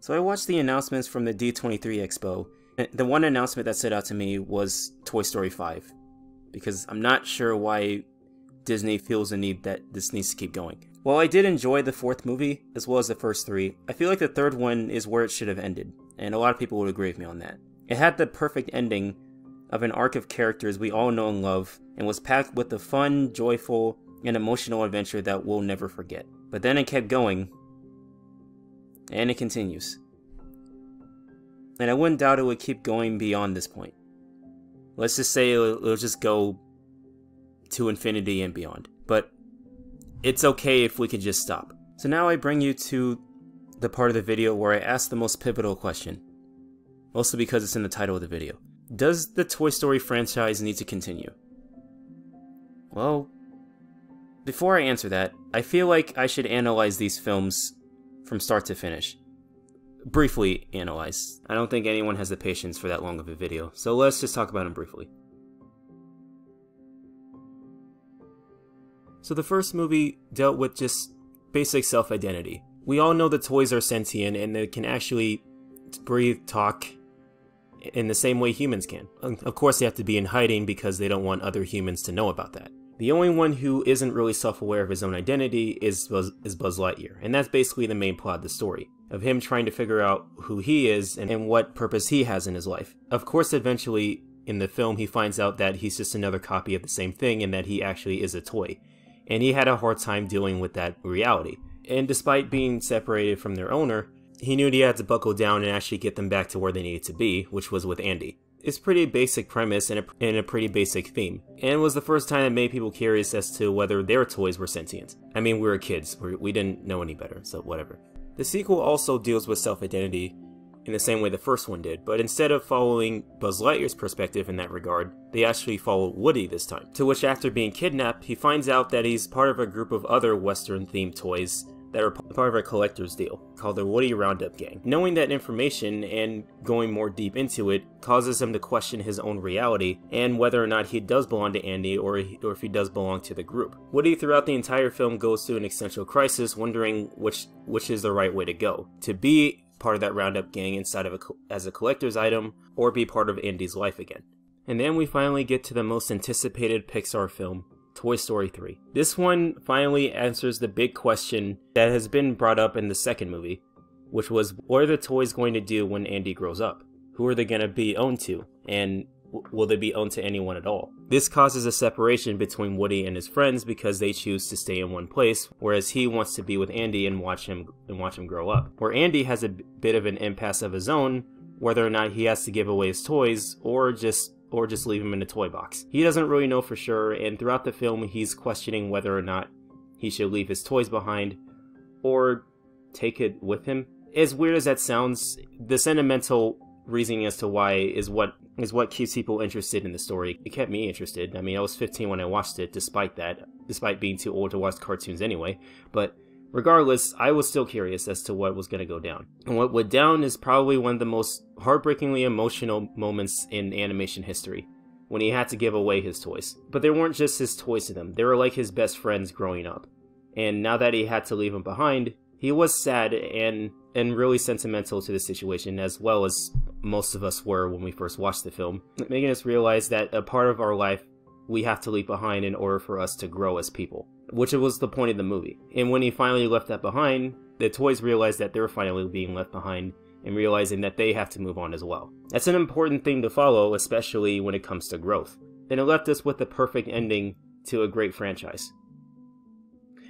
So I watched the announcements from the D23 Expo. The one announcement that stood out to me was Toy Story 5, because I'm not sure why Disney feels the need that this needs to keep going. While I did enjoy the fourth movie, as well as the first three, I feel like the third one is where it should have ended, and a lot of people would agree with me on that. It had the perfect ending of an arc of characters we all know and love, and was packed with a fun, joyful, and emotional adventure that we'll never forget. But then it kept going, and it continues. And I wouldn't doubt it would keep going beyond this point. Let's just say it'll just go to infinity and beyond. But it's okay if we could just stop. So now I bring you to the part of the video where I ask the most pivotal question. Mostly because it's in the title of the video. Does the Toy Story franchise need to continue? Well, before I answer that, I feel like I should analyze these films from start to finish. Briefly analyze. I don't think anyone has the patience for that long of a video, so let's just talk about them briefly. So the first movie dealt with just basic self-identity. We all know the toys are sentient and they can actually breathe, talk, in the same way humans can. Of course they have to be in hiding because they don't want other humans to know about that. The only one who isn't really self-aware of his own identity is Buzz Lightyear, and that's basically the main plot of the story, of him trying to figure out who he is and what purpose he has in his life. Of course, eventually, in the film, he finds out that he's just another copy of the same thing and that he actually is a toy, and he had a hard time dealing with that reality. And despite being separated from their owner, he knew he had to buckle down and actually get them back to where they needed to be, which was with Andy. It's a pretty basic premise and a pretty basic theme, and it was the first time it made people curious as to whether their toys were sentient. I mean, we were kids, we didn't know any better, so whatever. The sequel also deals with self-identity in the same way the first one did, but instead of following Buzz Lightyear's perspective in that regard, they actually follow Woody this time. To which, after being kidnapped, he finds out that he's part of a group of other Western-themed toys that are part of a collector's deal, called the Woody Roundup Gang. Knowing that information and going more deep into it causes him to question his own reality and whether or not he does belong to Andy or if he does belong to the group. Woody throughout the entire film goes through an existential crisis, wondering which is the right way to go. To be part of that Roundup Gang inside of as a collector's item, or be part of Andy's life again. And then we finally get to the most anticipated Pixar film, Toy Story 3. This one finally answers the big question that has been brought up in the second movie, which was, what are the toys going to do when Andy grows up? Who are they going to be owned to? And will they be owned to anyone at all? This causes a separation between Woody and his friends because they choose to stay in one place, whereas he wants to be with Andy and watch him grow up. Where Andy has a bit of an impasse of his own, whether or not he has to give away his toys or just leave him in a toy box. He doesn't really know for sure, and throughout the film he's questioning whether or not he should leave his toys behind or take it with him. As weird as that sounds, the sentimental reasoning as to why is what keeps people interested in the story. It kept me interested. I mean, I was 15 when I watched it, despite being too old to watch cartoons anyway, but regardless, I was still curious as to what was going to go down. And what went down is probably one of the most heartbreakingly emotional moments in animation history, when he had to give away his toys. But they weren't just his toys to them, they were like his best friends growing up. And now that he had to leave them behind, he was sad and really sentimental to the situation, as well as most of us were when we first watched the film, making us realize that a part of our life we have to leave behind in order for us to grow as people, which was the point of the movie. And when he finally left that behind, the toys realized that they were finally being left behind and realizing that they have to move on as well. That's an important thing to follow, especially when it comes to growth. And it left us with the perfect ending to a great franchise.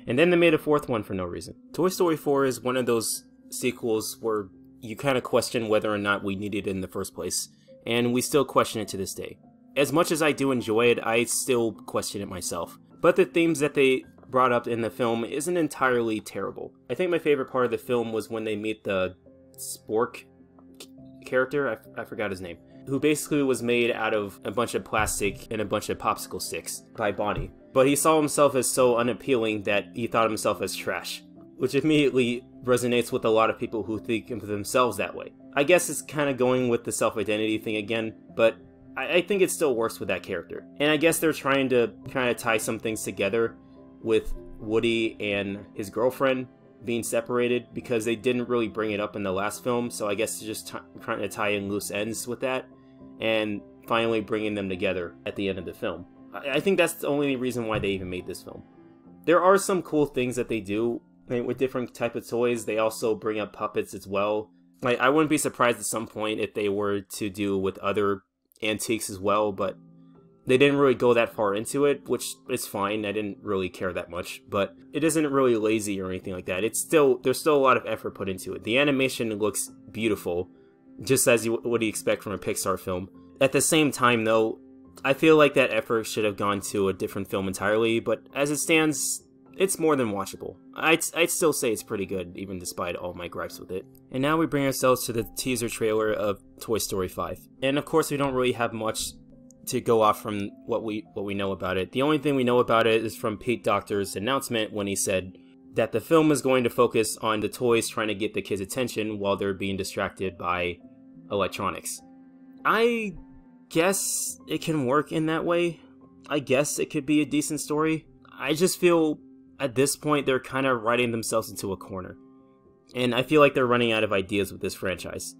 And then they made a fourth one for no reason. Toy Story 4 is one of those sequels where you kind of question whether or not we needed it in the first place, and we still question it to this day. As much as I do enjoy it, I still question it myself. But the themes that they brought up in the film isn't entirely terrible. I think my favorite part of the film was when they meet the Spork character, I forgot his name, who basically was made out of a bunch of plastic and a bunch of popsicle sticks by Bonnie. But he saw himself as so unappealing that he thought himself as trash, which immediately resonates with a lot of people who think of themselves that way. I guess it's kind of going with the self-identity thing again, but I think it still works with that character. And I guess they're trying to kind of tie some things together with Woody and his girlfriend, being separated because they didn't really bring it up in the last film, so I guess they're just trying to tie in loose ends with that, and finally bringing them together at the end of the film. I think that's the only reason why they even made this film. There are some cool things that they do with different type of toys. They also bring up puppets as well. Like, I wouldn't be surprised at some point if they were to do with other antiques as well, but they didn't really go that far into it, which is fine. I didn't really care that much, but it isn't really lazy or anything like that. There's still a lot of effort put into it. The animation looks beautiful, just as you would expect from a Pixar film. At the same time, though, I feel like that effort should have gone to a different film entirely, but as it stands, it's more than watchable. I'd still say it's pretty good, even despite all my gripes with it. And now we bring ourselves to the teaser trailer of Toy Story 5. And of course, we don't really have much to go off from what we know about it. The only thing we know about it is from Pete Docter's announcement when he said that the film is going to focus on the toys trying to get the kids' attention while they're being distracted by electronics. I guess it can work in that way. I guess it could be a decent story. I just feel at this point they're kind of writing themselves into a corner. And I feel like they're running out of ideas with this franchise.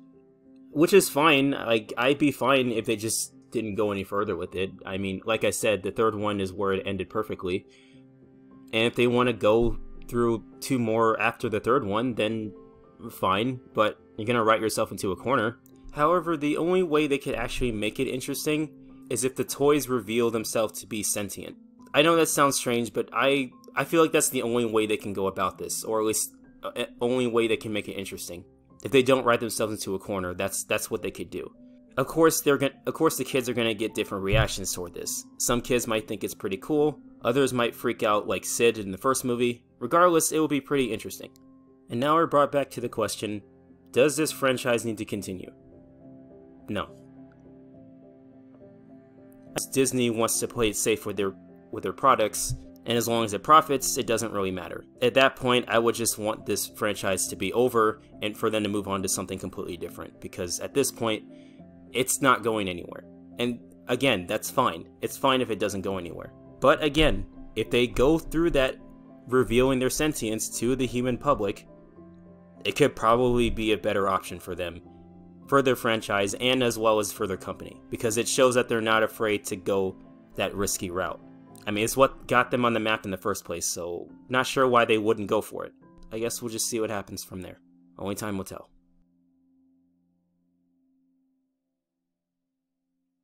Which is fine. I'd be fine if they just didn't go any further with it. I mean, like I said, the third one is where it ended perfectly. And if they want to go through 2 more after the third one, then fine. But you're going to write yourself into a corner. However, the only way they could actually make it interesting is if the toys reveal themselves to be sentient. I know that sounds strange, but I feel like that's the only way they can go about this, or at least only way they can make it interesting. If they don't write themselves into a corner, that's what they could do. Of course, the kids are gonna get different reactions toward this. Some kids might think it's pretty cool, others might freak out like Sid in the first movie. Regardless, it will be pretty interesting. And now we're brought back to the question, does this franchise need to continue? No. Disney wants to play it safe with their products, and as long as it profits, it doesn't really matter. At that point, I would just want this franchise to be over and for them to move on to something completely different, because at this point, it's not going anywhere. And again, that's fine. It's fine if it doesn't go anywhere. But again, if they go through that revealing their sentience to the human public, it could probably be a better option for them, for their franchise, and as well as for their company, because it shows that they're not afraid to go that risky route. I mean, it's what got them on the map in the first place, so not sure why they wouldn't go for it. I guess we'll just see what happens from there. Only time will tell.